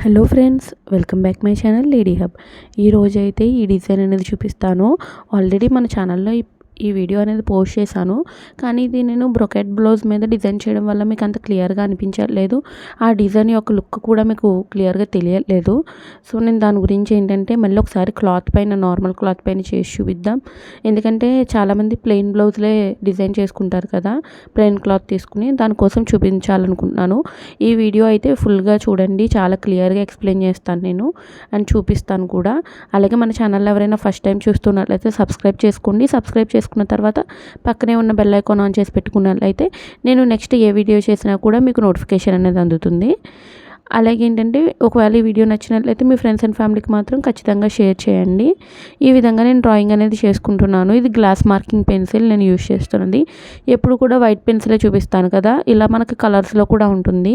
Hello friends, welcome back my channel lady hub. ఈరోజైతే ఈ design అనేది చూపిస్తాను. ఆల్రెడీ మన ఛానల్లో ఈ వీడియో అనేది పోస్ట్ చేశాను. కానీ ఇది నేను బ్రొకెట్ బ్లౌజ్ మీద డిజైన్ చేయడం వల్ల మీకు అంత క్లియర్గా అనిపించట్లేదు. ఆ డిజైన్ యొక్క లుక్ కూడా మీకు క్లియర్గా తెలియట్లేదు. సో నేను దాని గురించి ఏంటంటే మళ్ళీ ఒకసారి క్లాత్ పైన, నార్మల్ క్లాత్ పైన చేసి చూపిద్దాం. ఎందుకంటే చాలామంది ప్లెయిన్ బ్లౌజ్లే డిజైన్ చేసుకుంటారు కదా, ప్లెయిన్ క్లాత్ తీసుకుని. దానికోసం చూపించాలనుకుంటున్నాను. ఈ వీడియో అయితే ఫుల్గా చూడండి, చాలా క్లియర్గా ఎక్స్ప్లెయిన్ చేస్తాను నేను అండ్ చూపిస్తాను కూడా. అలాగే మన ఛానల్లో ఎవరైనా ఫస్ట్ టైం చూస్తున్నట్లయితే సబ్స్క్రైబ్ చేసుకోండి. సబ్స్క్రైబ్ చేసుకున్న తర్వాత పక్కనే ఉన్న బెల్ ఐకాన్ ఆన్ చేసి పెట్టుకున్నట్లయితే నేను నెక్స్ట్ ఏ వీడియో చేసినా కూడా మీకు నోటిఫికేషన్ అనేది అందుతుంది. అలాగే ఏంటంటే ఒకవేళ ఈ వీడియో నచ్చినట్లయితే మీ ఫ్రెండ్స్ అండ్ ఫ్యామిలీకి మాత్రం ఖచ్చితంగా షేర్ చేయండి. ఈ విధంగా నేను డ్రాయింగ్ అనేది చేసుకుంటున్నాను. ఇది గ్లాస్ మార్కింగ్ పెన్సిల్ నేను యూజ్ చేస్తున్నది. ఎప్పుడు కూడా వైట్ పెన్సిలే చూపిస్తాను కదా, ఇలా మనకి కలర్స్లో కూడా ఉంటుంది.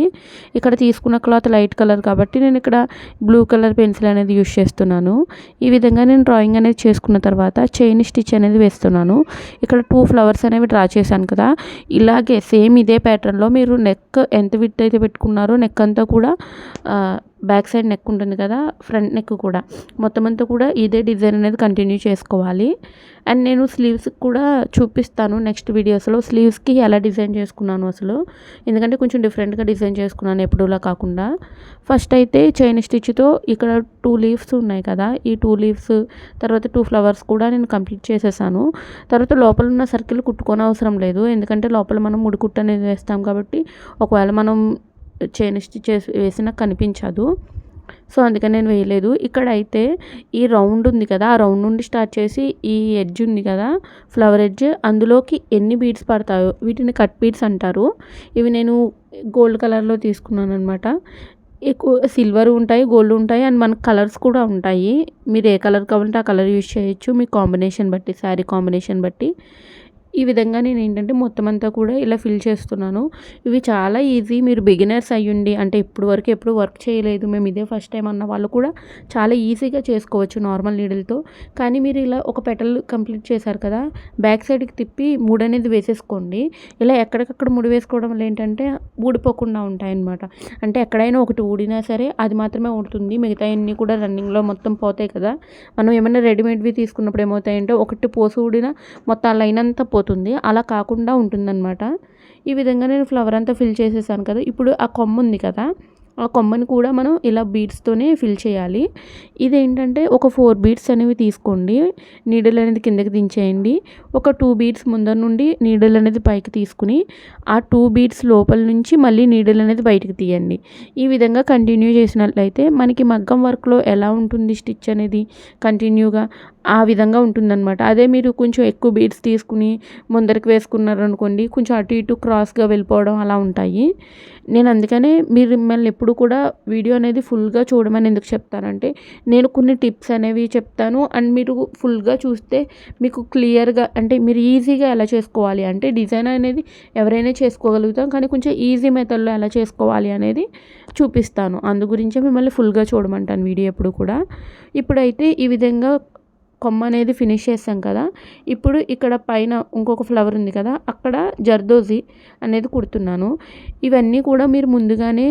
ఇక్కడ తీసుకున్న క్లాత్ లైట్ కలర్ కాబట్టి నేను ఇక్కడ బ్లూ కలర్ పెన్సిల్ అనేది యూజ్ చేస్తున్నాను. ఈ విధంగా నేను డ్రాయింగ్ అనేది చేసుకున్న తర్వాత చైన్ స్టిచ్ అనేది వేస్తున్నాను. ఇక్కడ 2 ఫ్లవర్స్ అనేవి డ్రా చేశాను కదా, ఇలాగే సేమ్ ఇదే ప్యాటర్న్లో మీరు నెక్ ఎంత విడ్త్ అయితే పెట్టుకున్నారో నెక్ అంతా కూడా బ్యాక్ సైడ్ నెక్ ఉంటుంది కదా, ఫ్రంట్ నెక్ కూడా మొత్తం అంతా కూడా ఇదే డిజైన్ అనేది కంటిన్యూ చేసుకోవాలి. అండ్ నేను స్లీవ్స్కి కూడా చూపిస్తాను నెక్స్ట్ వీడియోస్లో. స్లీవ్స్కి ఎలా డిజైన్ చేసుకున్నాను అసలు, ఎందుకంటే కొంచెం డిఫరెంట్గా డిజైన్ చేసుకున్నాను ఎప్పుడులా కాకుండా. ఫస్ట్ అయితే చైన్ స్టిచ్తో ఇక్కడ 2 లీవ్స్ ఉన్నాయి కదా, ఈ 2 లీవ్స్ తర్వాత 2 ఫ్లవర్స్ కూడా నేను కంప్లీట్ చేసేసాను. తర్వాత లోపల ఉన్న సర్కిల్ కుట్టుకోని అవసరం లేదు, ఎందుకంటే లోపల మనం ముడికుట్టు అనేది వేస్తాం కాబట్టి ఒకవేళ మనం చైన్ స్టిచ్ వేసినా కనిపించదు. సో అందుకని నేను వేయలేదు. ఇక్కడ అయితే ఈ రౌండ్ ఉంది కదా, ఆ రౌండ్ నుండి స్టార్ట్ చేసి ఈ ఎడ్జ్ ఉంది కదా, ఫ్లవర్ ఎడ్జ్, అందులోకి ఎన్ని బీడ్స్ పడతాయో వీటిని కట్ బీడ్స్ అంటారు. ఇవి నేను గోల్డ్ కలర్లో తీసుకున్నాను అనమాట. ఎక్కువ సిల్వర్ ఉంటాయి, గోల్డ్ ఉంటాయి అండ్ మనకు కలర్స్ కూడా ఉంటాయి. మీరు ఏ కలర్ కావాలంటే ఆ కలర్ యూజ్ చేయొచ్చు, మీ కాంబినేషన్ బట్టి, శారీ కాంబినేషన్ బట్టి. ఈ విధంగా నేను ఏంటంటే మొత్తం అంతా కూడా ఇలా ఫిల్ చేస్తున్నాను. ఇవి చాలా ఈజీ. మీరు బిగినర్స్ అయ్యుండి, అంటే ఎప్పుడు వర్క్ చేయలేదు, మేము ఇదే ఫస్ట్ టైం అన్న వాళ్ళు కూడా చాలా ఈజీగా చేసుకోవచ్చు నార్మల్ నీడిల్తో. కానీ మీరు ఇలా ఒక పెటల్ కంప్లీట్ చేశారు కదా, బ్యాక్ సైడ్కి తిప్పి ముడి అనేది వేసేసుకోండి. ఇలా ఎక్కడికక్కడ ముడి వేసుకోవడం వల్ల ఏంటంటే ఊడిపోకుండా ఉంటాయన్నమాట. అంటే ఎక్కడైనా ఒకటి ఊడినా సరే అది మాత్రమే ఊడుతుంది, మిగతా అన్నీ కూడా రన్నింగ్లో మొత్తం పోతాయి కదా. మనం ఏమైనా రెడీమేడ్వి తీసుకున్నప్పుడు ఏమవుతాయంటే ఒకటి పోసి ఊడినా మొత్తం ఆ లైన్ అంతా పోతుంది, అలా కాకుండా ఉంటుందన్నమాట. ఈ విధంగా నేను ఫ్లవర్ అంతా ఫిల్ చేసేసాను కదా. ఇప్పుడు ఆ కొమ్మ ఉంది కదా, ఆ కొమ్మని కూడా మనం ఇలా బీడ్స్తోనే ఫిల్ చేయాలి. ఇదేంటంటే ఒక 4 బీడ్స్ అనేవి తీసుకోండి, నీడిల్ అనేది కిందకి దించేయండి. ఒక 2 బీడ్స్ ముందర నుండి నీడిల్ అనేది పైకి తీసుకుని ఆ 2 బీడ్స్ లోపల నుంచి మళ్ళీ నీడిల్ అనేది బయటకు తీయండి. ఈ విధంగా కంటిన్యూ చేసినట్లయితే మనకి మగ్గం వర్క్లో ఎలా ఉంటుంది స్టిచ్ అనేది కంటిన్యూగా ఆ విధంగా ఉంటుందన్నమాట. అదే మీరు కొంచెం ఎక్కువ బీడ్స్ తీసుకుని ముందరికి వేసుకున్నారనుకోండి, కొంచెం అటు ఇటు క్రాస్గా వెళ్ళిపోవడం అలా ఉంటాయి. నేను అందుకనే మీరు మిమ్మల్ని ఎప్పుడు కూడా వీడియో అనేది ఫుల్గా చూడమని ఎందుకు చెప్తానంటే, నేను కొన్ని టిప్స్ అనేవి చెప్తాను అండ్ మీరు ఫుల్గా చూస్తే మీకు క్లియర్గా, అంటే మీరు ఈజీగా ఎలా చేసుకోవాలి అంటే డిజైన్ అనేది ఎవరైనా చేసుకోగలుగుతాం, కానీ కొంచెం ఈజీ మెథడ్లో ఎలా చేసుకోవాలి అనేది చూపిస్తాను. అందు గురించే మిమ్మల్ని ఫుల్గా చూడమంటాను వీడియో ఎప్పుడు కూడా. ఇప్పుడైతే ఈ విధంగా కొమ్మ అనేది ఫినిష్ చేసాం కదా, ఇప్పుడు ఇక్కడ పైన ఇంకొక ఫ్లవర్ ఉంది కదా, అక్కడ జర్దోజీ అనేది కుడుతున్నాను. ఇవన్నీ కూడా మీరు ముందుగానే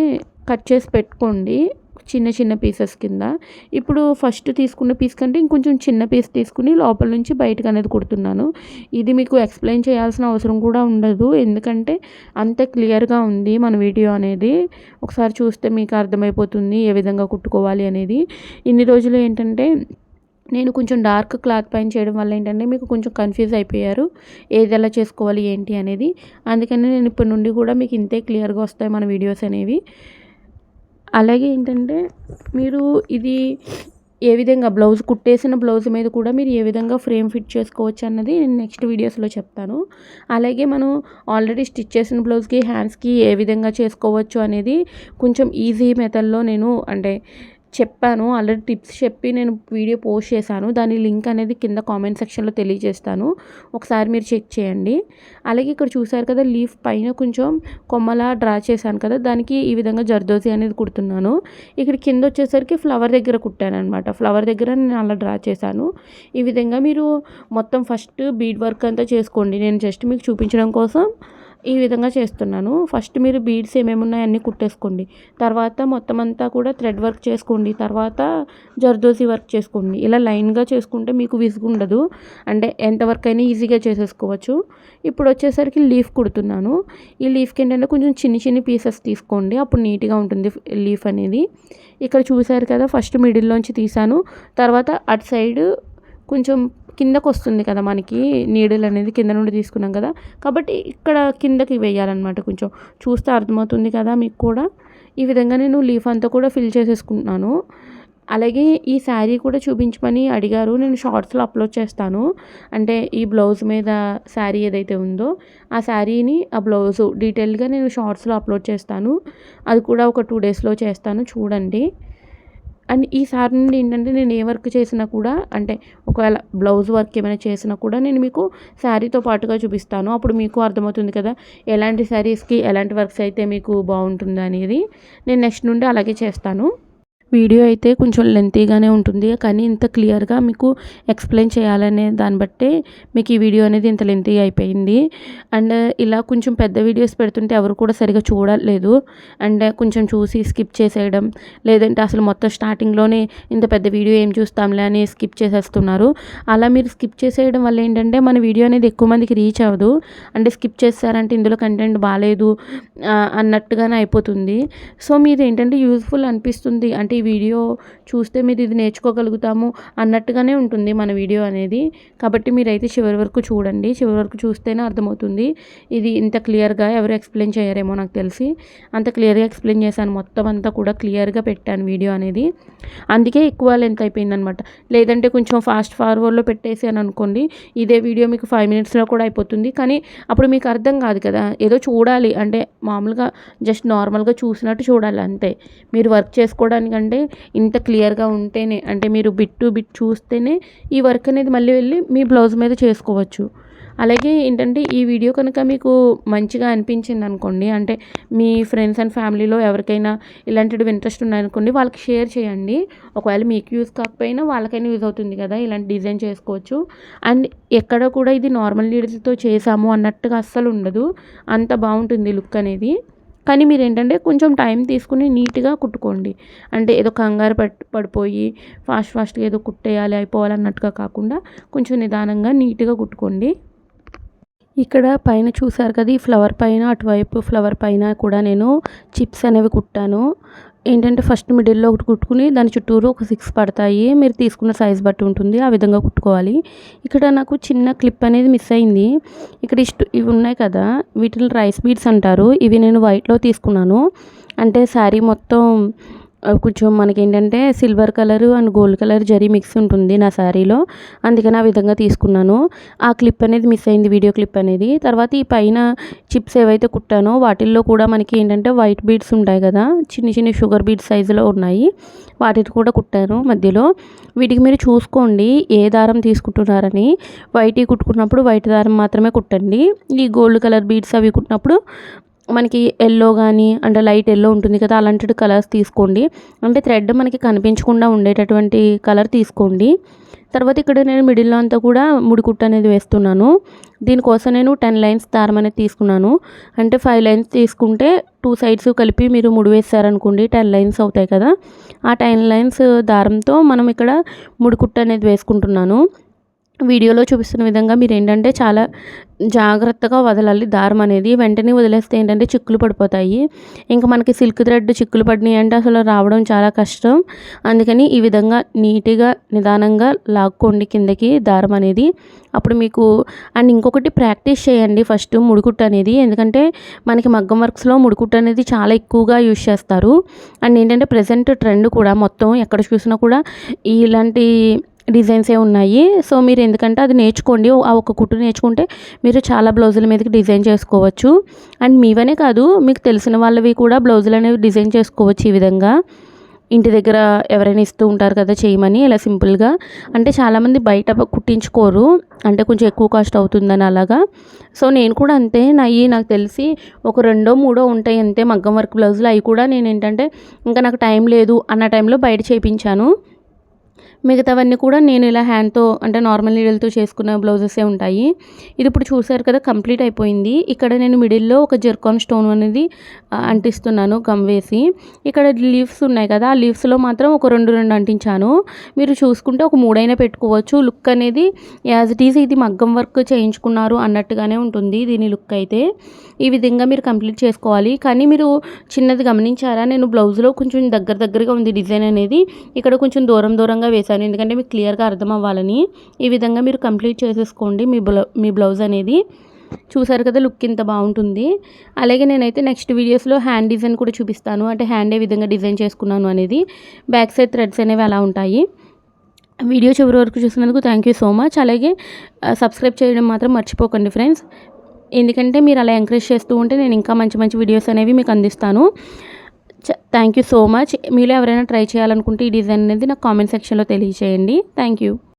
కట్ చేసి పెట్టుకోండి చిన్న చిన్న పీసెస్ కింద. ఇప్పుడు ఫస్ట్ తీసుకున్న పీస్ కంటే ఇంకొంచెం చిన్న పీస్ తీసుకుని లోపల నుంచి బయటకు అనేది కుడుతున్నాను. ఇది మీకు ఎక్స్ప్లెయిన్ చేయాల్సిన అవసరం కూడా ఉండదు, ఎందుకంటే అంత క్లియర్గా ఉంది మన వీడియో అనేది. ఒకసారి చూస్తే మీకు అర్థమైపోతుంది ఏ విధంగా కుట్టుకోవాలి అనేది. ఇన్ని రోజులు ఏంటంటే నేను కొంచెం డార్క్ క్లాత్ పైన చేయడం వల్ల ఏంటంటే మీకు కొంచెం కన్ఫ్యూజ్ అయిపోయారు ఏది ఎలా చేసుకోవాలి ఏంటి అనేది. అందుకని నేను ఇప్పటి నుండి కూడా మీకు ఇంతే క్లియర్గా వస్తాయి మన వీడియోస్ అనేవి. అలాగే ఏంటంటే మీరు ఇది ఏ విధంగా బ్లౌజ్ కుట్టేసిన బ్లౌజ్ మీద కూడా మీరు ఏ విధంగా ఫ్రేమ్ ఫిట్ చేసుకోవచ్చు అన్నది నేను నెక్స్ట్ వీడియోస్లో చెప్తాను. అలాగే మనం ఆల్రెడీ స్టిచ్ చేసిన బ్లౌజ్కి హ్యాండ్స్కి ఏ విధంగా చేసుకోవచ్చు అనేది కొంచెం ఈజీ మెథడ్లో నేను అంటే చెప్పాను. ఆల్రెడీ టిప్స్ చెప్పి నేను వీడియో పోస్ట్ చేశాను, దాని లింక్ అనేది కింద కామెంట్ సెక్షన్లో తెలియజేస్తాను, ఒకసారి మీరు చెక్ చేయండి. అలాగే ఇక్కడ చూసారు కదా, లీఫ్ పైన కొంచెం కొమ్మలా డ్రా చేశాను కదా, దానికి ఈ విధంగా జర్దోజీ అనేది కుడుతున్నాను. ఇక్కడ కింద వచ్చేసరికి ఫ్లవర్ దగ్గర కుట్టాను అనమాట, ఫ్లవర్ దగ్గర నేను అలా డ్రా చేశాను. ఈ విధంగా మీరు మొత్తం ఫస్ట్ బీడ్ వర్క్ అంతా చేసుకోండి. నేను జస్ట్ మీకు చూపించడం కోసం ఈ విధంగా చేస్తున్నాను. ఫస్ట్ మీరు బీడ్స్ ఏమేమి ఉన్నాయో అన్నీ కుట్టేసుకోండి. తర్వాత మొత్తం అంతా కూడా థ్రెడ్ వర్క్ చేసుకోండి. తర్వాత జర్దోసి వర్క్ చేసుకోండి. ఇలా లైన్గా చేసుకుంటే మీకు విసుగుండదు. అంటే ఎంత వర్క్ అయినా ఈజీగా చేసేసుకోవచ్చు. ఇప్పుడు వచ్చేసరికి లీఫ్ కుడుతున్నాను. ఈ లీఫ్కి ఏంటంటే కొంచెం చిన్ని చిన్ని పీసెస్ తీసుకోండి. అప్పుడు నీట్గా ఉంటుంది లీఫ్ అనేది. ఇక్కడ చూసారు కదా, ఫస్ట్ మిడిల్లోంచి తీసాను. తర్వాత అటు సైడ్ కొంచెం కిందకు వస్తుంది కదా మనకి, నీడిల్ అనేది కింద నుండి తీసుకున్నాం కదా, కాబట్టి ఇక్కడ కిందకి వేయాలన్నమాట. కొంచెం చూస్తే అర్థమవుతుంది కదా మీకు కూడా. ఈ విధంగా నేను లీఫ్ అంతా కూడా ఫిల్ చేసేసుకుంటున్నాను. అలాగే ఈ శారీ కూడా చూపించమని అడిగారు. నేను షార్ట్స్లో అప్లోడ్ చేస్తాను. అంటే ఈ బ్లౌజ్ మీద శారీ ఏదైతే ఉందో ఆ శారీని, ఆ బ్లౌజు డీటెయిల్గా నేను షార్ట్స్లో అప్లోడ్ చేస్తాను. అది కూడా ఒక 2 డేస్లో చేస్తాను, చూడండి. అండ్ ఈ సారీ నుండి ఏంటంటే నేను ఏ వర్క్ చేసినా కూడా, అంటే ఒకవేళ బ్లౌజ్ వర్క్ ఏమైనా చేసినా కూడా నేను మీకు శారీతో పాటుగా చూపిస్తాను. అప్పుడు మీకు అర్థమవుతుంది కదా ఎలాంటి శారీస్కి ఎలాంటి వర్క్స్ అయితే మీకు బాగుంటుంది అనేది. నేను నెక్స్ట్ నుండి అలాగే చేస్తాను. వీడియో అయితే కొంచెం లెంతీగానే ఉంటుంది, కానీ ఇంత క్లియర్గా మీకు ఎక్స్ప్లెయిన్ చేయాలనే దాన్ని బట్టే మీకు ఈ వీడియో అనేది ఇంత లెంతీ అయిపోయింది. అండ్ ఇలా కొంచెం పెద్ద వీడియోస్ పెడుతుంటే ఎవరు కూడా సరిగా చూడలేదు. అండ్ కొంచెం చూసి స్కిప్ చేసేయడం, లేదంటే అసలు మొత్తం స్టార్టింగ్లోనే ఇంత పెద్ద వీడియో ఏం చూస్తాంలే అని స్కిప్ చేసేస్తున్నారు. అలా మీరు స్కిప్ చేసేయడం వల్ల ఏంటంటే మన వీడియో అనేది ఎక్కువ మందికి రీచ్ అవ్వదు. అంటే స్కిప్ చేస్తారంటే ఇందులో కంటెంట్ బాగాలేదు అన్నట్టుగానే అయిపోతుంది. సో మీరు ఏంటంటే యూజ్ఫుల్ అనిపిస్తుంది, అంటే ఈ వీడియో చూస్తే మీరు ఇది నేర్చుకోగలుగుతాము అన్నట్టుగానే ఉంటుంది మన వీడియో అనేది. కాబట్టి మీరైతే చివరి వరకు చూడండి. చివరి వరకు చూస్తేనే అర్థమవుతుంది. ఇది ఇంత క్లియర్గా ఎవరు ఎక్స్ప్లెయిన్ చేయరేమో నాకు తెలిసి. అంత క్లియర్గా ఎక్స్ప్లెయిన్ చేశాను, మొత్తం అంతా కూడా క్లియర్గా పెట్టాను వీడియో అనేది. అందుకే ఎక్కువ లెంత్ అయిపోయిందనమాట. లేదంటే కొంచెం ఫాస్ట్ ఫార్వర్డ్లో పెట్టేసాను అనుకోండి, ఇదే వీడియో మీకు 5 మినిట్స్లో కూడా అయిపోతుంది. కానీ అప్పుడు మీకు అర్థం కాదు కదా, ఏదో చూడాలి అంటే మామూలుగా జస్ట్ నార్మల్గా చూసినట్టు చూడాలి అంతే. మీరు వర్క్ చేసుకోవడానికంటే ఇంత క్లియర్గా ఉంటేనే, అంటే మీరు బిట్ టు బిట్ చూస్తేనే ఈ వర్క్ అనేది మళ్ళీ వెళ్ళి మీ బ్లౌజ్ మీద చేసుకోవచ్చు. అలాగే ఏంటంటే ఈ వీడియో కనుక మీకు మంచిగా అనిపించింది అనుకోండి, అంటే మీ ఫ్రెండ్స్ అండ్ ఫ్యామిలీలో ఎవరికైనా ఇలాంటివి ఇంట్రెస్ట్ ఉన్నాయనుకోండి, వాళ్ళకి షేర్ చేయండి. ఒకవేళ మీకు యూజ్ కాకపోయినా వాళ్ళకైనా యూజ్ అవుతుంది కదా, ఇలాంటి డిజైన్ చేసుకోవచ్చు. అండ్ ఎక్కడ కూడా ఇది నార్మల్ నీడిల్స్తో చేసాము అన్నట్టుగా అస్సలు ఉండదు, అంత బాగుంటుంది లుక్ అనేది. కానీ మీరు ఏంటంటే కొంచెం టైం తీసుకుని నీట్గా కుట్టుకోండి. అంటే ఏదో కంగారు పడిపోయి ఫాస్ట్గా ఏదో కుట్టేయాలి అయిపోవాలి అన్నట్టుగా కాకుండా కొంచెం నిదానంగా నీట్గా కుట్టుకోండి. ఇక్కడ పైన చూసారు కదా, ఈ ఫ్లవర్ పైన అటువైపు ఫ్లవర్ పైన కూడా నేను చిప్స్ అనేవి కుట్టాను. ఏంటంటే ఫస్ట్ మిడిల్లో ఒకటి కుట్టుకుని దాని చుట్టూరు ఒక 6 పడతాయి. మీరు తీసుకున్న సైజ్ బట్టి ఉంటుంది, ఆ విధంగా కుట్టుకోవాలి. ఇక్కడ నాకు చిన్న క్లిప్ అనేది మిస్ అయింది. ఇక్కడ ఇవి ఉన్నాయి కదా, వీటిని రైస్ బీడ్స్ అంటారు. ఇవి నేను వైట్లో తీసుకున్నాను. అంటే శారీ మొత్తం కొంచెం మనకేంటంటే silver colour and gold colour zari mix ఉంటుంది నా శారీలో, అందుకని ఆ విధంగా తీసుకున్నాను. ఆ క్లిప్ అనేది మిస్ అయింది, వీడియో క్లిప్ అనేది. తర్వాత ఈ పైన చిప్స్ ఏవైతే కుట్టానో వాటిల్లో కూడా మనకి ఏంటంటే వైట్ బీడ్స్ ఉంటాయి కదా, చిన్ని చిన్ని షుగర్ బీడ్స్ సైజులో ఉన్నాయి, వాటిని కూడా కుట్టాను మధ్యలో. వీటికి మీరు చూసుకోండి ఏ దారం తీసుకుంటున్నారని. వైట్ కుట్టుకున్నప్పుడు వైట్ దారం మాత్రమే కుట్టండి. ఈ గోల్డ్ కలర్ బీడ్స్ అవి కుట్టినప్పుడు మనకి ఎల్లో కానీ అంటే లైట్ ఎల్లో ఉంటుంది కదా, అలాంటి కలర్స్ తీసుకోండి. అంటే థ్రెడ్ మనకి కనిపించకుండా ఉండేటటువంటి కలర్ తీసుకోండి. తర్వాత ఇక్కడ నేను మిడిల్లో అంతా కూడా ముడి కుట్టు అనేది వేస్తున్నాను. దీనికోసం నేను 10 లైన్స్ దారం అనేది తీసుకున్నాను. అంటే 5 లైన్స్ తీసుకుంటే 2 సైడ్స్ కలిపి మీరు ముడి వేసారనుకోండి 10 లైన్స్ అవుతాయి కదా, ఆ 10 లైన్స్ దారంతో మనం ఇక్కడ ముడి కుట్టు అనేది వేసుకుంటున్నాను. వీడియోలో చూపిస్తున్న విధంగా మీరు ఏంటంటే చాలా జాగ్రత్తగా వదలాలి దారం అనేది. వెంటనే వదిలేస్తే ఏంటంటే చిక్కులు పడిపోతాయి. ఇంకా మనకి సిల్క్ థ్రెడ్ చిక్కులు పడినాయి అంటే అసలు రావడం చాలా కష్టం. అందుకని ఈ విధంగా నీట్గా నిదానంగా లాక్కోండి కిందకి దారం అనేది. అప్పుడు మీకు అండ్ ఇంకొకటి ప్రాక్టీస్ చేయండి ఫస్ట్ ముడికుట్టు అనేది. ఎందుకంటే మనకి మగ్గం వర్క్స్లో ముడికుట్టు అనేది చాలా ఎక్కువగా యూజ్ చేస్తారు. అండ్ ఏంటంటే ప్రజెంట్ ట్రెండ్ కూడా మొత్తం ఎక్కడ చూసినా కూడా ఇలాంటి డిజైన్సే ఉన్నాయి. సో మీరు ఎందుకంటే అది నేర్చుకోండి. ఆ ఒక కుట్టు నేర్చుకుంటే మీరు చాలా బ్లౌజుల మీదకి డిజైన్ చేసుకోవచ్చు. అండ్ మీవనే కాదు, మీకు తెలిసిన వాళ్ళవి కూడా బ్లౌజులు అనేవి డిజైన్ చేసుకోవచ్చు. ఈ విధంగా ఇంటి దగ్గర ఎవరైనా ఇస్తూ ఉంటారు కదా చేయమని, ఇలా సింపుల్గా. అంటే చాలామంది బయట కుట్టించుకోరు, అంటే కొంచెం ఎక్కువ కాస్ట్ అవుతుందని అలాగా. సో నేను కూడా అంతే, నాకు తెలిసి ఒక 2 3 ఉంటాయి అంతే మగ్గం వర్క్ బ్లౌజులు. అవి కూడా నేను ఏంటంటే ఇంకా నాకు టైం లేదు అన్న టైంలో బయట చేయించాను. మిగతావన్నీ కూడా నేను ఇలా హ్యాండ్తో అంటే నార్మల్ నీడిల్తో చేసుకున్న బ్లౌజెసే ఉంటాయి. ఇది ఇప్పుడు చూసారు కదా కంప్లీట్ అయిపోయింది. ఇక్కడ నేను మిడిల్లో ఒక జర్కాన్ స్టోన్ అనేది అంటిస్తున్నాను గమ్ వేసి. ఇక్కడ లీవ్స్ ఉన్నాయి కదా, ఆ లీవ్స్లో మాత్రం ఒక 2 అంటించాను. మీరు చూసుకుంటే ఒక 3 అయినా పెట్టుకోవచ్చు. లుక్ అనేది యాజ్ ఇట్ ఈజ్ ఇది మగ్గం వర్క్ చేయించుకున్నారు అన్నట్టుగానే ఉంటుంది దీని లుక్ అయితే. ఈ విధంగా మీరు కంప్లీట్ చేసుకోవాలి. కానీ మీరు చిన్నది గమనించారా, నేను బ్లౌజ్లో కొంచెం దగ్గరగా ఉంది డిజైన్ అనేది. ఇక్కడ కొంచెం దూరంగా వేశాను ఎందుకంటే మీకు క్లియర్గా అర్థం అవ్వాలని. ఈ విధంగా మీరు కంప్లీట్ చేసేసుకోండి మీ బ్లౌజ్ అనేది. చూసారు కదా లుక్ ఇంత బాగుంటుంది. అలాగే నేనైతే నెక్స్ట్ వీడియోస్లో హ్యాండ్ డిజైన్ కూడా చూపిస్తాను. అంటే హ్యాండ్ ఏ విధంగా డిజైన్ చేసుకున్నాను అనేది. బ్యాక్ సైడ్ థ్రెడ్స్ అనేవి అలా ఉంటాయి. వీడియో చివరి వరకు చూసినందుకు థ్యాంక్ యూ సో మచ్. అలాగే సబ్స్క్రైబ్ చేయడం మాత్రం మర్చిపోకండి ఫ్రెండ్స్. ఎందుకంటే మీరు అలా ఎంకరేజ్ చేస్తూ ఉంటే నేను ఇంకా మంచి వీడియోస్ అనేవి మీకు అందిస్తాను. Thank you so much. మీలో ఎవరైనా ట్రై చేయాలనుకుంటే ఈ డిజైన్ అనేది నాకు కామెంట్ సెక్షన్లో తెలియజేయండి. Thank you.